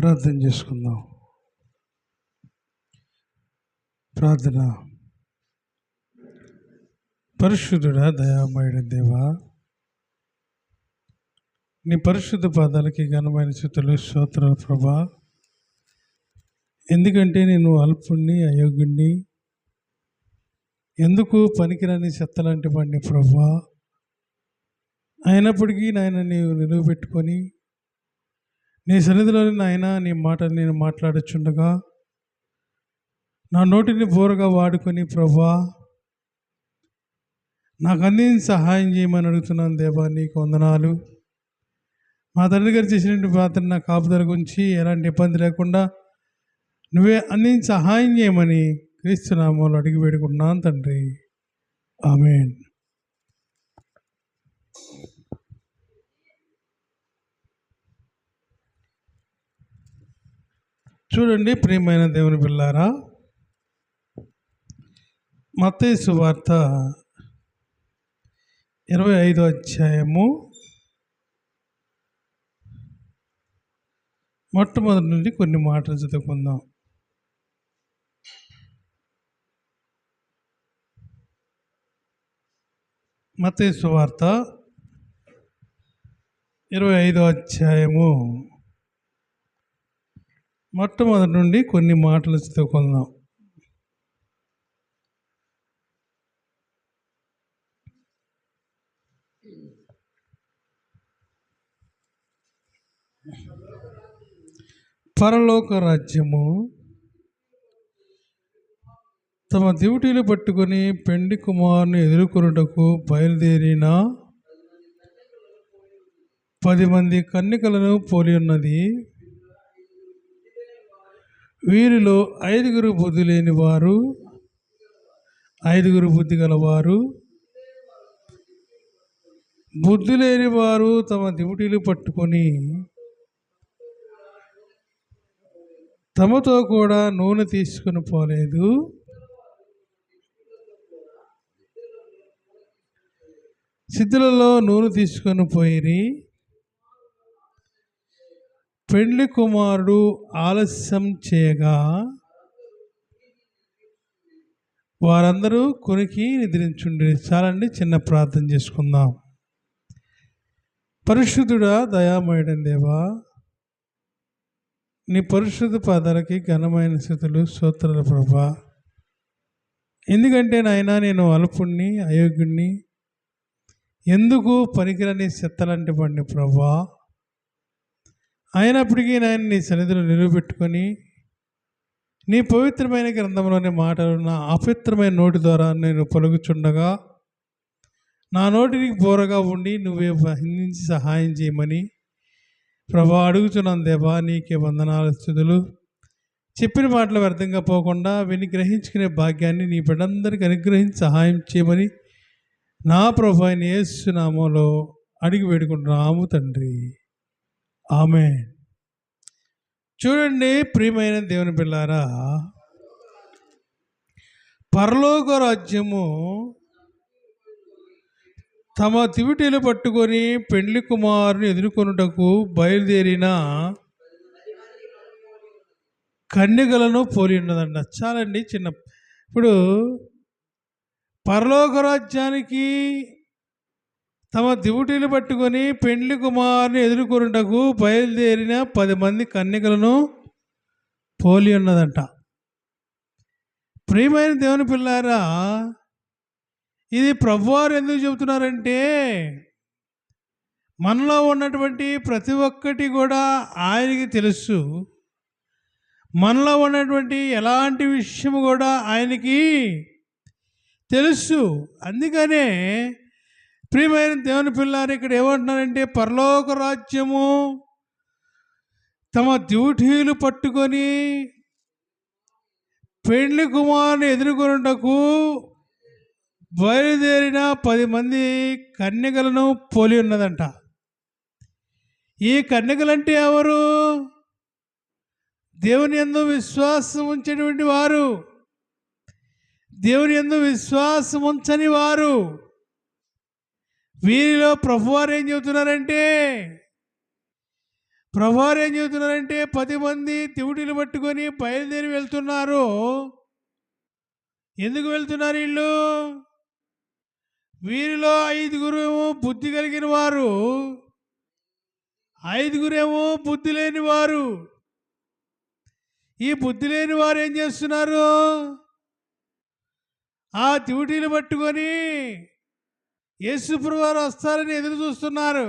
ప్రార్థన చేసుకుందాం. ప్రార్థన. పరిశుద్ధుడా, దయామయుడ దేవా, నీ పరిశుద్ధ పాదాలకి ఘనమైన స్తుతులు, స్తోత్రాలు ప్రభా. ఎందుకంటే నేను అల్పుణ్ణి, అయోగ్యుణ్ణి, ఎందుకు పనికిరాని చెత్తలాంటి వాడిని ప్రభా. అయినప్పటికీ నాయన నీవు నిలువబెట్టుకొని నీ సన్నిధిలోని నాయన నీ మాటలు నేను మాట్లాడుచుండగా నా నోటిని బోరగా వాడుకొని ప్రభా నాకు అందించి సహాయం చేయమని అడుగుతున్నాను దేవా. నీకు వందనాలు. మా తండ్రి గారు చేసినటువంటి ప్రార్థన నా కాపుదల గురించి ఎలాంటి ఇబ్బంది లేకుండా నువ్వే అందించి సహాయం చేయమని క్రీస్తు నామములో అడిగి వేడుకుంటున్నాను తండ్రి. ఆమేన్. చూడండి ప్రియమైన దేవుని పిల్లారా, మత్తయి సువార్త 25వ అధ్యాయము మొట్టమొదటి నుండి కొన్ని మాటలు చదువుకుందాం. మత్తయి సువార్త 25వ అధ్యాయము మొట్టమొదటి నుండి కొన్ని మాటలు చదువుకుందాం. పరలోక రాజ్యము తమ దివిటీలు పట్టుకొని పెండి కుమారుని ఎదుర్కొనుటకు బయలుదేరిన 10 మంది కన్యకలను పోలి ఉన్నది. వీరిలో 5 బుద్ధి లేని వారు, 5 బుద్ధి గలవారు. బుద్ధి లేని వారు తమ దివిటీలు పట్టుకొని తమతో కూడా నూనె తీసుకుని పోలేదు. సిద్ధులలో నూనె తీసుకొని పోయిరి. పెండ్లి కుమారుడు ఆలస్యం చేయగా వారందరూ కొనికి నిద్రించుండి. చాలండి, చిన్న ప్రార్థన చేసుకుందాం. పరిశుద్ధుడా, దయామయుడ దేవా, నీ పరిశుద్ధ పాదాలకి ఘనమైన స్తుతులు, స్తోత్రాలు ప్రభా. ఎందుకంటే నాయన నేను అల్పుణ్ణి, అయోగ్యుణ్ణి, ఎందుకు పనికిరాని చెత్తలాంటి వాడిని ప్రభా. అయినప్పటికీ నాయన నీ సన్నిధిలో నిలువబెట్టుకొని నీ పవిత్రమైన గ్రంథంలోని మాటలు నా అపవిత్రమైన నోటి ద్వారా నేను పలుకుచుండగా నా నోటికి బోరగా ఉండి నువ్వే వహించి సహాయం చేయమని ప్రభా అడుగుతున్నాను దేవా. నీకే వందనాలు, స్తుతులు. చెప్పిన మాటలు వ్యర్థంగా పోకుండా విని గ్రహించుకునే భాగ్యాన్ని నీ బిడ్డలందరికీ అనుగ్రహించి సహాయం చేయమని నా ప్రభు అయిన యేసు నామములో అడిగి వేడుకుంటున్నాము తండ్రి. ఆమేన్. చూడండి ప్రియమైన దేవుని పిల్లారా, పరలోక రాజ్యము తమ దివిటీలు పట్టుకొని పెండ్లి కుమారుని ఎదుర్కొనుటకు బయలుదేరిన కన్యకలను పోలి ఉన్నదంట. చాలండి, చిన్న ఇప్పుడు పరలోక రాజ్యానికి తమ దివిటీలు పట్టుకొని పెండ్లి కుమారుని ఎదుర్కొనుటకు బయలుదేరిన 10 మంది కన్యకలను పోలి ఉన్నదంట. ప్రియమైన దేవుని పిల్లారా, ఇది ప్రభువారు ఎందుకు చెబుతున్నారంటే మనలో ఉన్నటువంటి ప్రతి ఒక్కటి కూడా ఆయనకి తెలుసు. మనలో ఉన్నటువంటి ఎలాంటి విషయం కూడా ఆయనకి తెలుసు. అందుకనే ప్రియమైన దేవుని పిల్లారు ఇక్కడ ఏమంటున్నారంటే పరలోక రాజ్యము తమ డ్యూటీలు పట్టుకొని పెండ్లి కుమారుని ఎదుర్కొనుటకు బయలుదేరిన 10 మంది కన్యకలను పోలి ఉన్నదంట. ఈ కన్యకలంటే ఎవరు? దేవుని యందు విశ్వాసం ఉంచేటువంటి వారు, దేవుని యందు విశ్వాసం ఉంచని వారు. వీరిలో ప్రభువారు ఏం చెబుతున్నారంటే ప్రభువారు ఏం చెబుతున్నారంటే 10 మంది తివుటిలు పట్టుకొని బయలుదేరి వెళ్తున్నారు. ఎందుకు వెళ్తున్నారు వీళ్ళు? వీరిలో 5గురు బుద్ధి కలిగిన వారు, 5గురేమో బుద్ధి లేని వారు. ఈ బుద్ధి లేని వారు ఏం చేస్తున్నారు? ఆ తివుటీలు పట్టుకొని యేసుప్రభు వారు వస్తారని ఎదురు చూస్తున్నారు.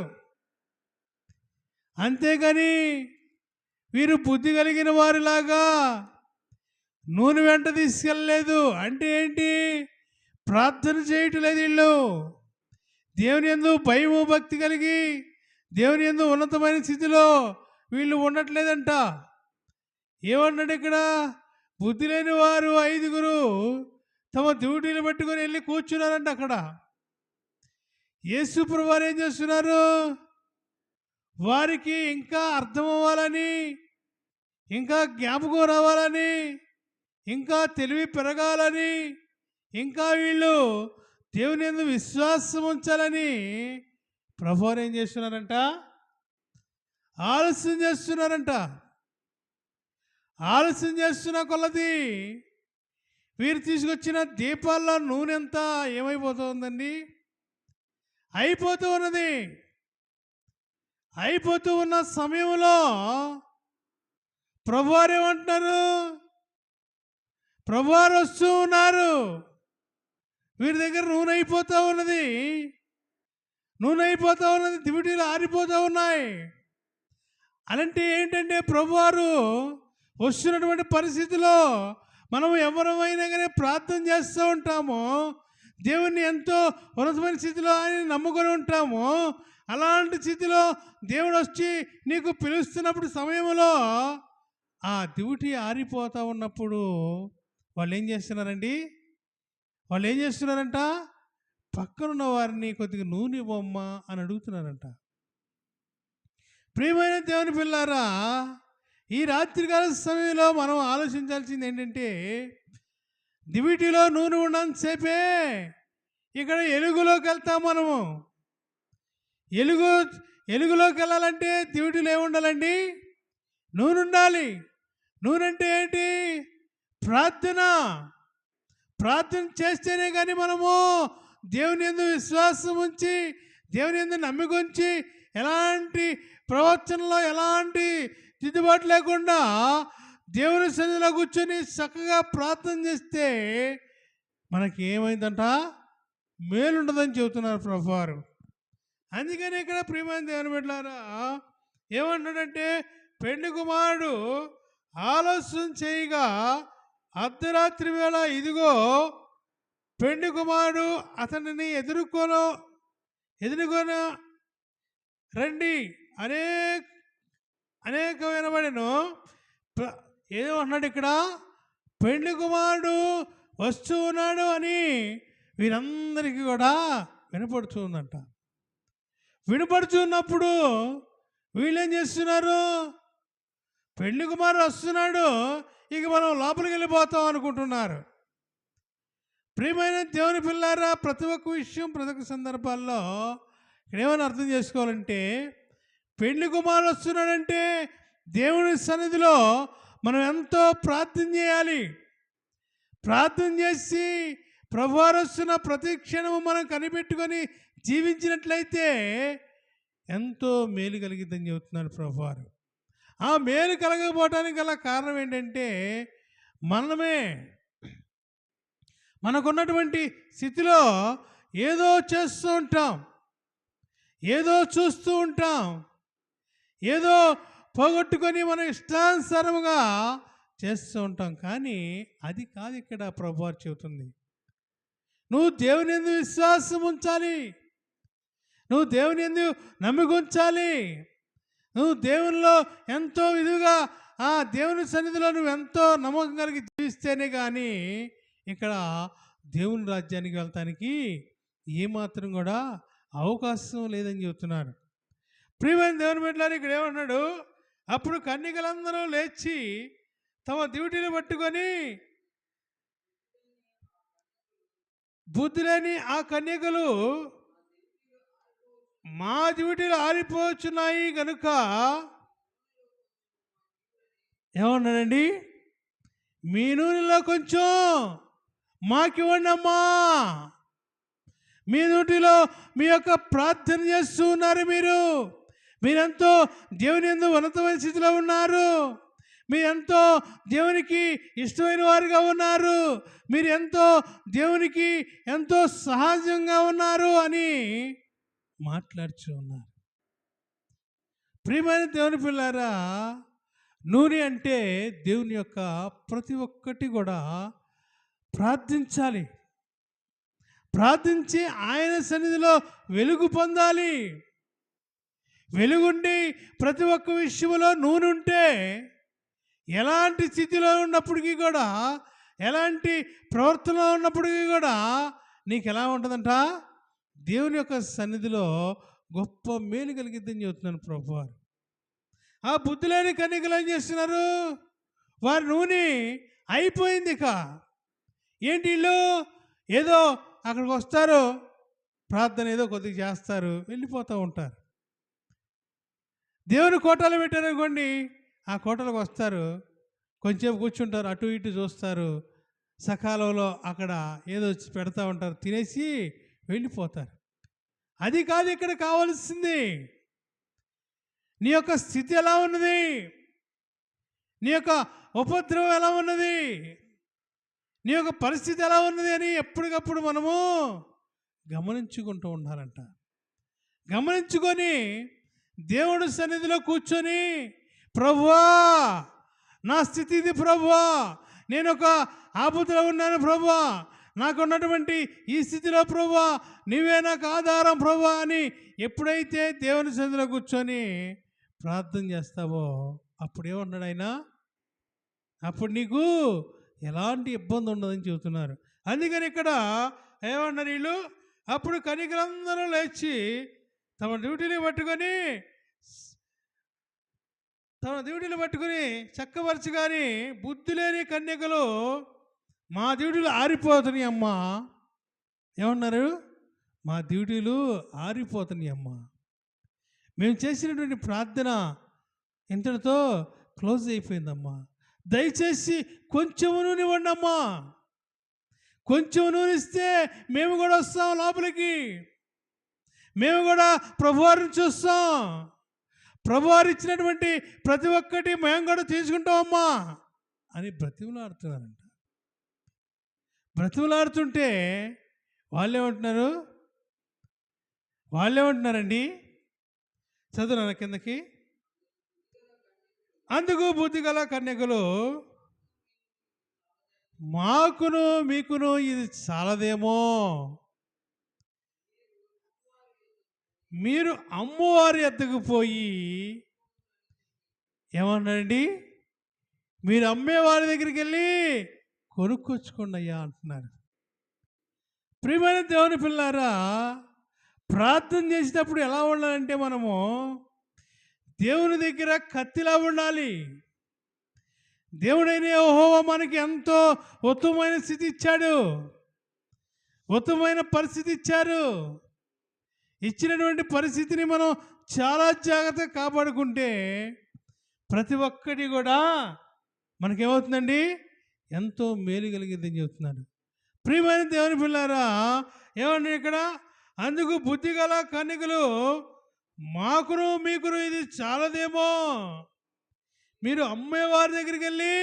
అంతేగాని వీరు బుద్ధి కలిగిన వారిలాగా నూనె వెంట తీసుకెళ్ళలేదు. అంటే ఏంటి? ప్రార్థన చేయటం లేదు వీళ్ళు. దేవుని యందు భయము భక్తి కలిగి దేవుని యందు ఉన్నతమైన స్థితిలో వీళ్ళు ఉండట్లేదంట. ఏమన్నాడు ఇక్కడ? బుద్ధి లేని వారు 5గురు తమ డ్యూటీలు పెట్టుకొని వెళ్ళి కూర్చున్నారంట. అక్కడ యేసుప్రభు వారు ఏం చేస్తున్నారు? వారికి ఇంకా అర్థం అవ్వాలని, ఇంకా జ్ఞాపకం రావాలని, ఇంకా తెలివి పెరగాలని, ఇంకా వీళ్ళు దేవుని యందు విశ్వాసం ఉంచాలని ప్రభువారు ఏం చేస్తున్నారంట? ఆలస్యం చేస్తున్నారంట. ఆలస్యం చేస్తున్న కొలది వీరు తీసుకొచ్చిన దీపాల్లో నూనె అంతా ఏమైపోతుందండి? అయిపోతూ ఉన్నది. అయిపోతూ ఉన్న సమయంలో ప్రభువారు ఏమంటున్నారు? ప్రభువారు వస్తూ ఉన్నారు. వీరి దగ్గర నూనె అయిపోతూ ఉన్నది. నూనె అయిపోతూ ఉన్నది. దివిటీలు ఆరిపోతూ ఉన్నాయి. అలాంటి ఏంటంటే ప్రభువారు వస్తున్నటువంటి పరిస్థితిలో మనం ఎవరమైనా కానీ ప్రార్థన చేస్తూ ఉంటాము. దేవుణ్ణి ఎంతో ఉన్నతమైన స్థితిలో ఆయన నమ్ముకొని ఉంటాము. అలాంటి స్థితిలో దేవుడు వచ్చి నీకు పిలుస్తున్నప్పుడు సమయంలో ఆ డ్యూటీ ఆరిపోతూ ఉన్నప్పుడు వాళ్ళు ఏం చేస్తున్నారండి? వాళ్ళు ఏం చేస్తున్నారంట? పక్కనున్న వారిని కొద్దిగా నూనె బొమ్మ అని అడుగుతున్నారంట. ప్రియమైన దేవుని పిల్లారా, ఈ రాత్రికాల సమయంలో మనం ఆలోచించాల్సింది ఏంటంటే, దివిటీలో నూనె ఉన్నంతసేపే ఇక్కడ ఎలుగులోకి వెళ్తాం మనము. ఎలుగులోకి వెళ్ళాలంటే దివిటీలో ఏముండాలండి? నూనె ఉండాలి. నూనె అంటే ఏంటి? ప్రార్థన. ప్రార్థన చేస్తేనే కానీ మనము దేవుని యందు విశ్వాసం ఉంచి, దేవుని యందు నమ్మిక ఉంచి, ఎలాంటి ప్రవర్తనలో ఎలాంటి దిద్దుబాటు లేకుండా దేవుని సన్నిధిలో కూర్చొని చక్కగా ప్రార్థన చేస్తే మనకి ఏమైందంట? మేలుండదని చెబుతున్నారు ప్రభువారు. అందుకని ఇక్కడ ప్రియమైన దేవుని బిడ్డలారా ఏమంటున్నాడంటే, పెండ్లి కుమారుడు ఆలస్యం చేయగా అర్ధరాత్రి వేళ ఇదిగో పెండ్లి కుమారుడు అతనిని ఎదుర్కొన రండి అనేక వినబడెను. ఏమంటున్నాడు ఇక్కడ? పెండ్లి కుమారుడు వస్తూ ఉన్నాడు అని వీరందరికీ కూడా వినపడుతుందంట. వినపడుతున్నప్పుడు వీళ్ళేం చేస్తున్నారు? పెండ్లి కుమారుడు వస్తున్నాడు, ఇక మనం లోపలికి వెళ్ళిపోతాం అనుకుంటున్నారు. ప్రియమైన దేవుని పిల్లారా, ప్రతి ఒక్క విషయం ప్రతి ఒక్క సందర్భాల్లో ఇక్కడ ఏమైనా అర్థం చేసుకోవాలంటే, పెండ్లి కుమారుడు వస్తున్నాడంటే దేవుని సన్నిధిలో మనం ఎంతో ప్రార్థన చేయాలి. ప్రార్థన చేసి ప్రభువారు వస్తున్న ప్రతి క్షణము మనం కనిపెట్టుకొని జీవించినట్లయితే ఎంతో మేలు కలిగిద్దని చెబుతున్నాడు ప్రభువారు. ఆ మేలు కలగకపోవటానికి గల కారణం ఏంటంటే, మనకున్నటువంటి స్థితిలో ఏదో చేస్తూ ఉంటాం, ఏదో చూస్తూ ఉంటాం, ఏదో పోగొట్టుకొని మనం ఇష్టానుసారముగా చేస్తూ ఉంటాం. కానీ అది కాదు ఇక్కడ ప్రభువారు చెబుతుంది. నువ్వు దేవుని యందు విశ్వాసం ఉంచాలి. నువ్వు దేవుని యందు నమ్మిక ఉంచాలి. నువ్వు దేవునిలో ఎంతో విధంగా ఆ దేవుని సన్నిధిలో నువ్వు ఎంతో నమ్మకం కలిగి జీవిస్తేనే కానీ ఇక్కడ దేవుని రాజ్యానికి వెళ్తానికి ఏమాత్రం కూడా అవకాశం లేదని చెబుతున్నారు. ప్రియమైన దేవుని బిడ్డలారా, ఇక్కడ ఏమన్నాడు? అప్పుడు కన్యకలందరూ లేచి తమ డ్యూటీలు పట్టుకొని, బుద్ధి లేని ఆ కన్యకలు మా డ్యూటీలు ఆరిపోతున్నాయి కనుక ఏమన్నాడండి? మీ నూనెలో కొంచెం మాకివ్వండి అమ్మా. మీ నోటిలో మీ యొక్క ప్రార్థన చేస్తూ ఉన్నారు. మీరెంతో దేవుని యందు ఉన్నతమైన స్థితిలో ఉన్నారు. మీరెంతో దేవునికి ఇష్టమైన వారుగా ఉన్నారు. మీరు ఎంతో దేవునికి ఎంతో సహజంగా ఉన్నారు అని మాట్లాడుతూ ఉన్నారు. ప్రియమైన దేవుని పిల్లారా, నూనె అంటే దేవుని యొక్క ప్రతి ఒక్కటి కూడా ప్రార్థించాలి. ప్రార్థించి ఆయన సన్నిధిలో వెలుగు పొందాలి. వెలుగుండి ప్రతి ఒక్క విషయంలో నూనె ఉంటే ఎలాంటి స్థితిలో ఉన్నప్పటికీ కూడా, ఎలాంటి ప్రవర్తనలో ఉన్నప్పటికీ కూడా నీకు ఎలా ఉంటుందంట? దేవుని యొక్క సన్నిధిలో గొప్ప మేలు కలిగిద్దని చెబుతున్నాను ప్రభువారు. ఆ బుద్ధి లేని కన్యకలు ఏం చేస్తున్నారు? వారి నూనె అయిపోయింది. ఇక ఏంటి వీళ్ళు ఏదో అక్కడికి వస్తారు, ప్రార్థన ఏదో కొద్దిగా చేస్తారు, వెళ్ళిపోతూ ఉంటారు. దేవుని కోటలు పెట్టారనుకోండి, ఆ కోటలకు వస్తారు, కొంచెం కూర్చుంటారు, అటు ఇటు చూస్తారు, సకాలంలో అక్కడ ఏదో పెడతా ఉంటారు, తినేసి వెళ్ళిపోతారు. అది కాదు ఇక్కడ కావాల్సింది. నీ యొక్క స్థితి ఎలా ఉన్నది? నీ యొక్క ఉపద్రవం ఎలా ఉన్నది? నీ యొక్క పరిస్థితి ఎలా ఉన్నది అని ఎప్పటికప్పుడు మనము గమనించుకుంటూ ఉండాలంట. గమనించుకొని దేవుడి సన్నిధిలో కూర్చొని, ప్రభువా నా స్థితి ఇది ప్రభువా, నేను ఒక ఆపదలో ఉన్నాను ప్రభువా, నాకున్నటువంటి ఈ స్థితిలో ప్రభువా నీవే నాకు ఆధారం ప్రభువా అని ఎప్పుడైతే దేవుని సన్నిధిలో కూర్చొని ప్రార్థన చేస్తావో అప్పుడు ఏమన్నాడు ఆయన? అప్పుడు నీకు ఎలాంటి ఇబ్బంది ఉండదని చెబుతున్నారు. అందుకని ఇక్కడ ఏమన్నారు వీళ్ళు? అప్పుడు కన్యకలందరూ లేచి తమ డ్యూటీలు పట్టుకొని చక్కపరచుగాని బుద్ధి లేని కన్యకలు మా డ్యూటీలు ఆరిపోతున్నాయి అమ్మా. ఏమన్నారు? మా డ్యూటీలు ఆరిపోతున్నాయి అమ్మా, మేము చేసినటువంటి ప్రార్థన ఇంతటితో క్లోజ్ అయిపోయిందమ్మా, దయచేసి కొంచెం నూనె ఇవ్వండి అమ్మా, కొంచెం నూనె ఇస్తే మేము కూడా వస్తాం లోపలికి, మేము కూడా ప్రభువారిని చూస్తాం, ప్రభువారు ఇచ్చినటువంటి ప్రతి ఒక్కటి మేము కూడా తీసుకుంటామమ్మా అని బ్రతిమలాడుతున్నారంట. బ్రతిమలాడుతుంటే వాళ్ళేమంటున్నారండి? చదువు కిందకి. అందుకు బుద్ధిగల కన్యకలు, మాకును మీకును ఇది చాలదేమో, మీరు అమ్మవారి వద్దకు పోయి ఏమన్నారండి? మీరు అమ్మేవారి దగ్గరికి వెళ్ళి కొనుక్కొచ్చుకోండి అయ్యా అంటున్నారు. ప్రియమైన దేవుని పిల్లారా, ప్రార్థన చేసేటప్పుడు ఎలా ఉండాలంటే మనము దేవుని దగ్గర కత్తిలా ఉండాలి. దేవుడైన యెహోవా మనకి ఎంతో ఉత్తమమైన స్థితి ఇచ్చాడు, ఉత్తమమైన పరిస్థితి ఇచ్చారు. ఇచ్చినటువంటి పరిస్థితిని మనం చాలా జాగ్రత్తగా కాపాడుకుంటే ప్రతి ఒక్కటి కూడా మనకేమవుతుందండి? ఎంతో మేలు కలిగిందని చెబుతున్నాడు. ప్రియమైన దేవుని పిల్లారా, ఏమండి ఇక్కడ? అందుకు బుద్ధిగల కన్యకలు, మాకును మీకును ఇది చాలదేమో, మీరు అమ్మేవారి దగ్గరికి వెళ్ళి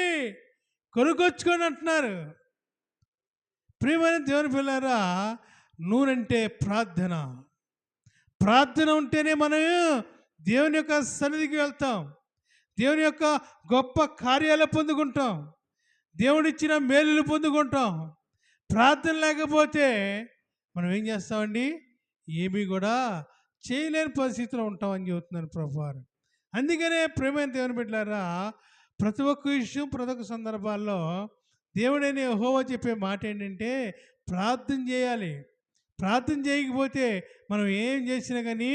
కొనుక్కొచ్చుకొని అంటున్నారు. ప్రియమైన దేవుని పిల్లారా, నూనంటే ప్రార్థన. ప్రార్థన ఉంటేనే మనం దేవుని యొక్క సన్నిధికి వెళ్తాం, దేవుని యొక్క గొప్ప కార్యాలు పొందుకుంటాం, దేవుడిచ్చిన మేలులు పొందుకుంటాం. ప్రార్థన లేకపోతే మనం ఏం చేస్తామండి? ఏమీ కూడా చేయలేని పరిస్థితిలో ఉంటామని చెబుతున్నాను ప్రభువారు. అందుకనే ప్రేమైన దేవుని బిడ్డలారా, ప్రతి ఒక్క విషయం ప్రతి ఒక్క సందర్భాల్లో దేవుడైన యెహోవా చెప్పే మాట ఏంటంటే ప్రార్థన చేయాలి. ప్రార్థన చేయకపోతే మనం ఏం చేసినా కానీ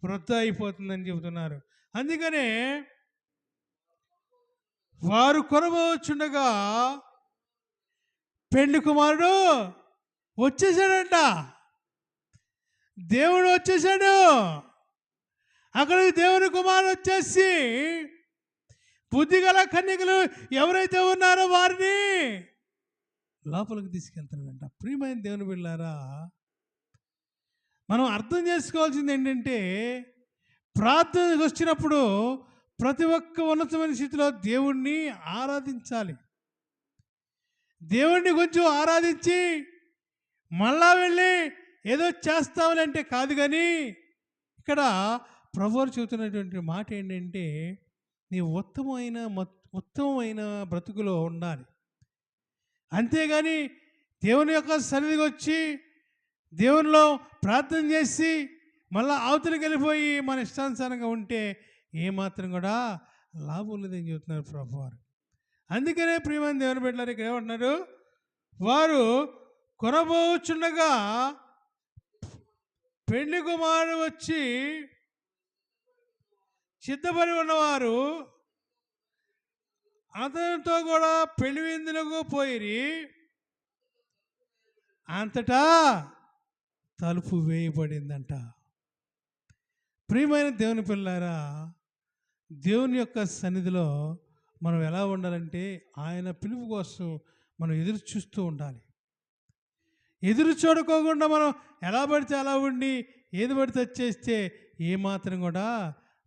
వృధా అయిపోతుందని చెబుతున్నారు. అందుకనే వారు కొనబోచుండగా పెళ్లి కుమారుడు వచ్చేసాడంట. దేవుడు వచ్చేసాడు. అక్కడికి దేవుని కుమారుడు వచ్చేసి బుద్ధిగల కన్యకలు ఎవరైతే ఉన్నారో వారిని లోపలికి తీసుకెళ్తున్నాడంట. ప్రియమైన దేవుని బిడ్డలారా, మనం అర్థం చేసుకోవాల్సింది ఏంటంటే, ప్రార్థనకు వచ్చినప్పుడు ప్రతి ఒక్క ఉన్నతమైన స్థితిలో దేవుణ్ణి ఆరాధించాలి. దేవుణ్ణి కొంచెం ఆరాధించి మళ్ళా వెళ్ళి ఏదో చేస్తామని కాదు. కానీ ఇక్కడ ప్రభువు చెబుతున్నటువంటి మాట ఏంటంటే, నీ ఉత్తమమైన బ్రతుకులో ఉండాలి. అంతేగాని దేవుని యొక్క సన్నిధికి వచ్చి దేవునిలో ప్రార్థన చేసి మళ్ళీ అవతలికి వెళ్ళిపోయి మన ఇష్టానుసారంగా ఉంటే ఏమాత్రం కూడా లాభం లేదని చెబుతున్నారు ప్రభువారు. అందుకనే ప్రియమైన దేవుని బిడ్డలారు ఇక్కడ ఏమంటున్నారు, వారు కొనబోచుండగా పెళ్లి కుమారుడు వచ్చి సిద్ధపడి ఉన్నవారు అతనితో కూడా పెళ్లి విందులకు పోయిరి. అంతటా తలుపు వేయబడిందంట. ప్రియమైన దేవుని పిల్లారా, దేవుని యొక్క సన్నిధిలో మనం ఎలా ఉండాలంటే, ఆయన పిలుపు కోసం మనం ఎదురు చూస్తూ ఉండాలి. ఎదురు చూడకోకుండా మనం ఎలా పడితే అలా ఉండి ఏది పడితే వచ్చేస్తే ఏమాత్రం కూడా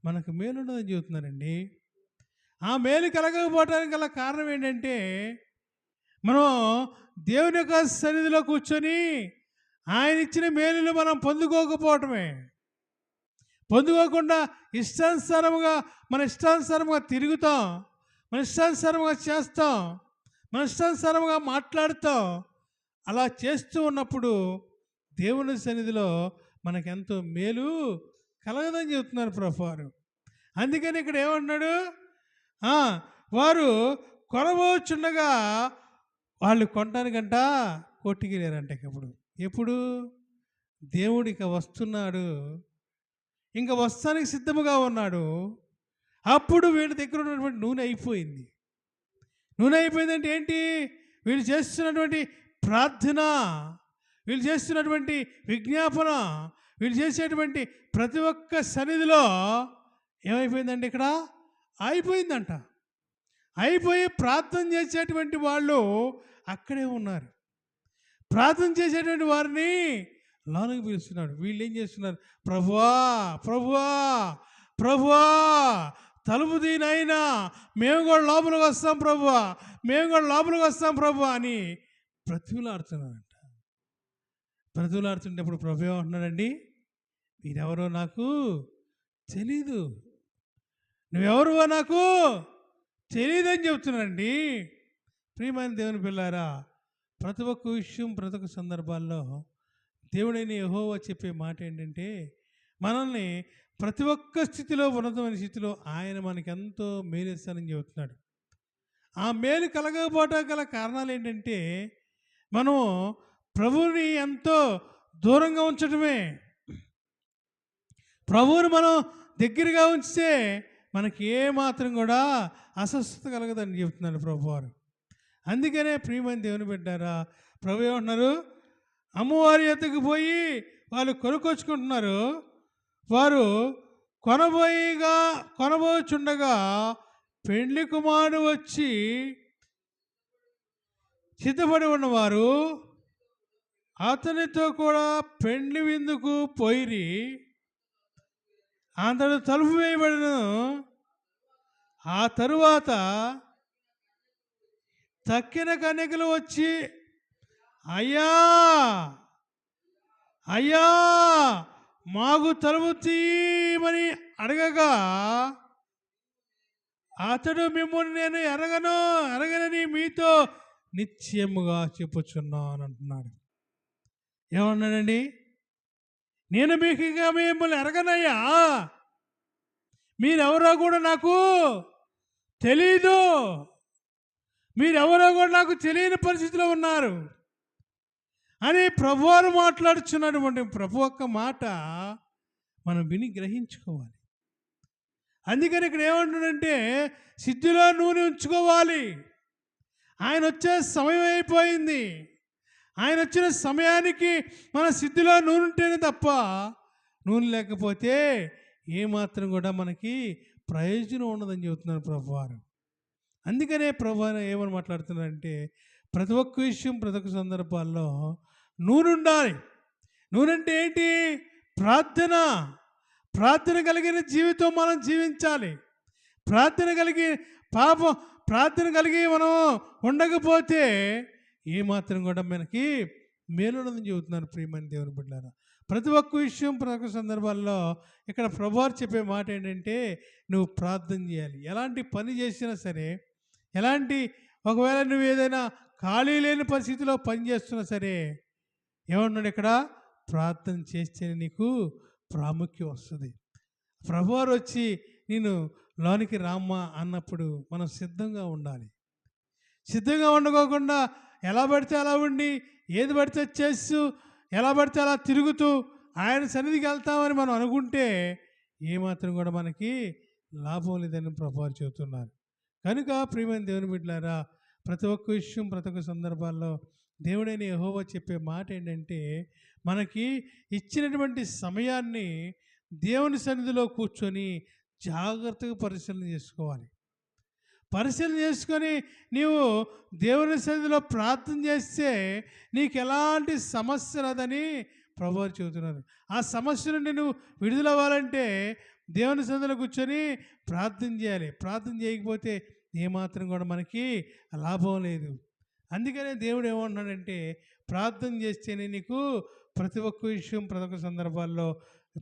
మనకు మేలు ఉండదని చెబుతున్నారండి. ఆ మేలు కలగకపోవడానికి గల కారణం ఏంటంటే, మనం దేవుని యొక్క సన్నిధిలో కూర్చొని ఆయన ఇచ్చిన మేలును మనం పొందుకోకపోవటమే. పొందుకోకుండా మన ఇష్టానుసారముగా తిరుగుతాం, మన ఇష్టానుసారముగా చేస్తాం, మన ఇష్టానుసారముగా మాట్లాడుతాం. అలా చేస్తూ ఉన్నప్పుడు దేవుని సన్నిధిలో మనకెంతో మేలు కలగదని చెబుతున్నారు ప్రభువారు. అందుకని ఇక్కడ ఏమంటున్నాడు, వారు కొనబోచుండగా వాళ్ళు కొనడానికంట కొట్టుకెళ్ళారంట. ఎప్పుడు దేవుడు ఇక వస్తున్నాడు, ఇంకా వస్తానికి సిద్ధముగా ఉన్నాడు. అప్పుడు వీళ్ళ దగ్గర ఉన్నటువంటి నూనె అయిపోయింది. నూనె అయిపోయిందంటే ఏంటి? వీళ్ళు చేస్తున్నటువంటి ప్రార్థన, వీళ్ళు చేస్తున్నటువంటి విజ్ఞాపన, వీళ్ళు చేసేటువంటి ప్రతి ఒక్క సన్నిధిలో ఏమైపోయిందండి? ఇక్కడ అయిపోయిందంట. అయిపోయి ప్రార్థన చేసేటువంటి వాళ్ళు అక్కడే ఉన్నారు. ప్రార్థన చేసేటువంటి వారిని లోనికి పిలుస్తున్నాడు. వీళ్ళు ఏం చేస్తున్నారు? ప్రభువా ప్రభువా ప్రభువా తలుపు తీనైనా మేము కూడా లోపలికి వస్తాం ప్రభువా, మేము కూడా లోపలికి వస్తాం ప్రభువా అని బ్రతుకులాడుతున్నారంట. బ్రతుకులాడుతుంటే ఇప్పుడు ప్రభు ఏమంటున్నాడండి, మీరెవరో నాకు తెలీదు, నువ్వెవరువో నాకు తెలియదని చెబుతున్నానండి. ప్రియమైన దేవుని పిల్లారా, ప్రతి ఒక్క విషయం ప్రతి ఒక్క సందర్భాల్లో దేవుడైన యెహోవా చెప్పే మాట ఏంటంటే, మనల్ని ప్రతి ఒక్క స్థితిలో, ఉన్నతమైన స్థితిలో ఆయన మనకెంతో మేలిస్తానని చెబుతున్నాడు. ఆ మేలు కలగకపోవడం గల కారణాలు ఏంటంటే, మనం ప్రభువుని ఎంతో దూరంగా ఉంచడమే. ప్రభువుని మనం దగ్గరగా ఉంచితే మనకి ఏమాత్రం కూడా అస్వస్థత కలగదని చెబుతున్నాడు ప్రభువారు. అందుకనే ప్రియమైన దేవుని బిడ్డారా, ప్రభు ఏమంటున్నారు, అమ్మవారి ఎద్దకు పోయి వాళ్ళు కొనుక్కొచ్చుకుంటున్నారు. వారు కొనబోచుండగా పెండ్లి కుమారుడు వచ్చి సిద్ధపడి ఉన్నవారు అతనితో కూడా పెండ్లి విందుకు పోయిరి. అంతటి తలుపు వేయబడిన. ఆ తరువాత తక్కిన కన్యకలు వచ్చి, అయ్యా అయ్యా మాకు తలుపు తీయమని అడగగా, అతడు మిమ్మల్ని నేను ఎరగనని మీతో నిశ్చయముగా చెప్పుచున్నాను అంటున్నాడు. ఏమన్నాడండి? నేను మీకు ఇంకా మిమ్మల్ని ఎరగనయ్యా, మీరెవరో కూడా నాకు తెలీదు, మీరెవరో కూడా నాకు తెలియని పరిస్థితిలో ఉన్నారు అని ప్రభువారు మాట్లాడుచున్నటువంటి ప్రభు ఒక్క మాట మనం విని గ్రహించుకోవాలి. అందుకని ఇక్కడ ఏమంటున్నాడంటే, సిద్ధిలో నూనె ఉంచుకోవాలి. ఆయన వచ్చే సమయం అయిపోయింది. ఆయన వచ్చిన సమయానికి మన సిద్ధిలో నూనె ఉంటేనే తప్ప, నూనె లేకపోతే ఏమాత్రం కూడా మనకి ప్రయోజనం ఉండదని చెబుతున్నారు ప్రభువారు. అందుకనే ప్రభు ఏమని మాట్లాడుతున్నారంటే ప్రతి ఒక్క విషయం ప్రతి ఒక్క సందర్భాల్లో నూనె ఉండాలి. నూనె అంటే ఏంటి? ప్రార్థన. ప్రార్థన కలిగిన జీవితం మనం జీవించాలి. ప్రార్థన కలిగి పాపం ప్రార్థన కలిగి మనం ఉండకపోతే ఏమాత్రం కూడా మనకి మేలుండదని చెబుతున్నారు ప్రియమైన దేవుని బిడ్డలారా. ప్రతి ఒక్క విషయం ప్రతి ఒక్క సందర్భాల్లో ఇక్కడ ప్రభువారు చెప్పే మాట ఏంటంటే నువ్వు ప్రార్థన చేయాలి. ఎలాంటి పని చేసినా సరే, ఎలాంటి ఒకవేళ నువ్వు ఏదైనా ఖాళీ లేని పరిస్థితిలో పని చేస్తున్నా సరే ఏమన్నాడు ఇక్కడ? ప్రార్థన చేస్తేనే నీకు ప్రాముఖ్యం వస్తుంది. ప్రభువారు వచ్చి నేను లోనికి రామ్మా అన్నప్పుడు మనం సిద్ధంగా ఉండాలి. సిద్ధంగా ఉండకోకుండా ఎలా పడితే అలా ఉండి ఏది పడితే చేస్తూ ఎలా పడితే అలా తిరుగుతూ ఆయన సన్నిధికి వెళ్తామని మనం అనుకుంటే ఏమాత్రం కూడా మనకి లాభం లేదని ప్రభువారు చెబుతున్నారు. కనుక ప్రియమైన దేవుని బిడ్డలారా, ప్రతి ఒక్క విషయం ప్రతి ఒక్క సందర్భాల్లో దేవుడైన యెహోవా చెప్పే మాట ఏంటంటే మనకి ఇచ్చినటువంటి సమయాన్ని దేవుని సన్నిధిలో కూర్చొని జాగ్రత్తగా పరిశీలన చేసుకోవాలి. పరిశీలన చేసుకొని నీవు దేవుని సన్నిధిలో ప్రార్థన చేస్తే నీకు ఎలాంటి సమస్య రాదని ప్రభువారు చెబుతున్నారు. ఆ సమస్య నుండి నువ్వు విడుదలవ్వాలంటే దేవుని సన్నిధిలో కూర్చొని ప్రార్థన చేయాలి. ప్రార్థన చేయకపోతే ఏమాత్రం కూడా మనకి లాభం లేదు. అందుకనే దేవుడు ఏమంటున్నాడంటే ప్రార్థన చేస్తేనే నీకు ప్రతి ఒక్క విషయం ప్రతి ఒక్క సందర్భాల్లో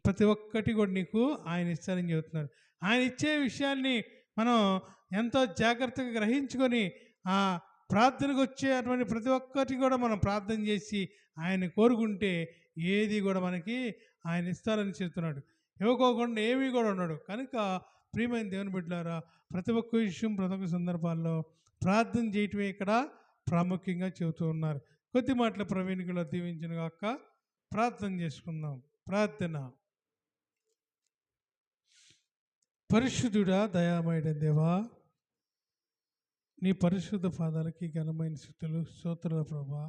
ప్రతి ఒక్కటి కూడా నీకు ఆయన ఇస్తారని చెబుతున్నారు. ఆయన ఇచ్చే విషయాన్ని మనం ఎంతో జాగ్రత్తగా గ్రహించుకొని ఆ ప్రార్థనకు వచ్చేటువంటి ప్రతి ఒక్కటి కూడా మనం ప్రార్థన చేసి ఆయన కోరుకుంటే ఏది కూడా మనకి ఆయన ఇస్తారని చెప్తున్నాడు. ఇవ్వకోకుండా ఏమీ కూడా ఉన్నాడు. కనుక ప్రియమైన దేవుని బిడ్డలారా, ప్రతి ఒక్క విషయం ప్రతి ఒక్క సందర్భాల్లో ప్రార్థన చేయటమే ఇక్కడ ప్రాముఖ్యంగా చెబుతూ ఉన్నారు. కొద్ది మాటల ప్రవీణికులు దీవించిన కాక ప్రార్థన చేసుకుందాం. ప్రార్థన. పరిశుద్ధుడా, దయామయుడ దేవా, నీ పరిశుద్ధ పాదాలకి ఘనమైన స్తుతులు స్తోత్రాలు ప్రభా.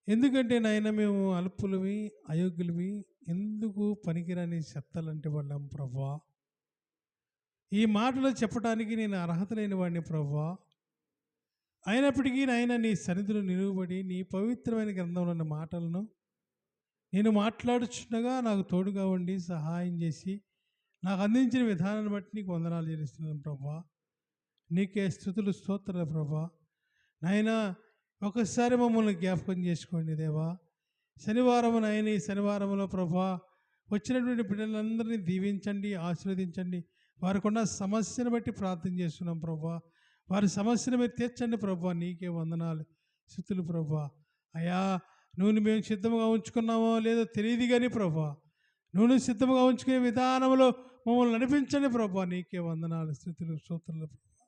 ఎందుకంటే నాయన మేము అల్పులవి అయోగ్యులవి, ఎందుకు పనికిరాని చెత్తలంటే వాళ్ళం ప్రభా. ఈ మాటలు చెప్పడానికి నేను అర్హత లేని వాడిని ప్రభా. అయినప్పటికీ నాయన నీ సన్నిధిలో నిలువబడి నీ పవిత్రమైన గ్రంథంలోని మాటలను నేను మాట్లాడుచుండగా నాకు తోడుగా ఉండి సహాయం చేసి నాకు అందించిన విధానాన్ని బట్టి నీకు వందనాలు చెల్లిస్తున్నాను ప్రభా. నీకే స్తుతులు స్తోత్రాలు ప్రభా. నాయన ఒకసారి మమ్మల్ని జ్ఞాపకం చేసుకోండి దేవా. శనివారం నాయన ఈ శనివారంలో ప్రభా వచ్చినటువంటి బిడ్డలందరినీ దీవించండి, ఆశీర్వదించండి. వారికి ఉన్న సమస్యను బట్టి ప్రార్థన చేస్తున్నాం ప్రభా. వారి సమస్యను మీరు తీర్చండి ప్రభా. నీకే వందనాలు స్తుతులు ప్రభా. అయ్యా నువ్వు మేము సిద్ధంగా ఉంచుకున్నామో లేదో తెలియదు కానీ ప్రభా, నువ్వు సిద్ధంగా ఉంచుకునే విధానంలో మమ్మల్ని నడిపించండి ప్రభా. నీకే వందనాలు స్తుతులు స్తోత్రాలు ప్రభా.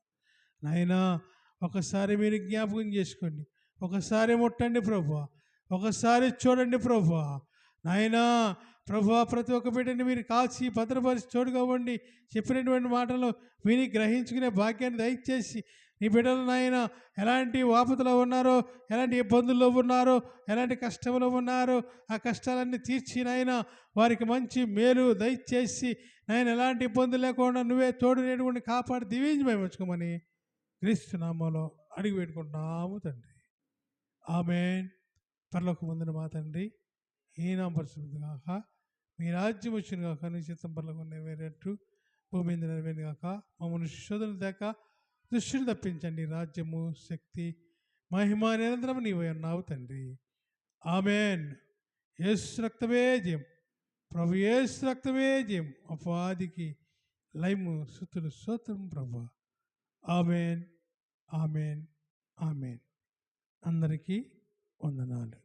నాయనా ఒకసారి మీరు జ్ఞాపకం చేసుకోండి, ఒకసారి ముట్టండి ప్రభా, ఒకసారి చూడండి ప్రభా. నాయనా ప్రభా, ప్రతి ఒక్క బిడ్డని మీరు కాచి భద్రపరిచి తోడుగా ఉండి చెప్పినటువంటి మాటలు విని గ్రహించుకునే భాగ్యాన్ని దయచేసి నీ బిడ్డలు నాయన ఎలాంటి వాపతలో ఉన్నారో, ఎలాంటి ఇబ్బందుల్లో ఉన్నారో, ఎలాంటి కష్టంలో ఉన్నారో ఆ కష్టాలన్నీ తీర్చి నాయన వారికి మంచి మేలు దయచేసి నాయన ఎలాంటి ఇబ్బందులు లేకుండా నువ్వే తోడు నేడుకొని కాపాడి దీవించి మేమొచ్చుకోమని క్రీస్తు నామములో అడిగి పెట్టుకుంటున్నాము తండ్రి. ఆమేన్. పరలోకమందున మా తండ్రి, ఈ నామం పరిశుద్ధం కాక, మీ రాజ్యం వచ్చిన కాక, నీ చిత్తం పరలోకం నెరవేరేట్టు భూమి మీద నెరవేరిన కాక, మమ్మల్ని శోధన దాక దృష్టిని తప్పించండి. రాజ్యము శక్తి మహిమ నిరంతరం నీవై ఉన్నావు తండ్రి. ఆమేన్. యేసు రక్తమే జయం, ప్రభు యేసు రక్తమే జయం. అపవాదికి లయము స్తుతులు స్తోత్రం ప్రభు. ఆమేన్, ఆమేన్, ఆమేన్. అందరికీ వందనాలు.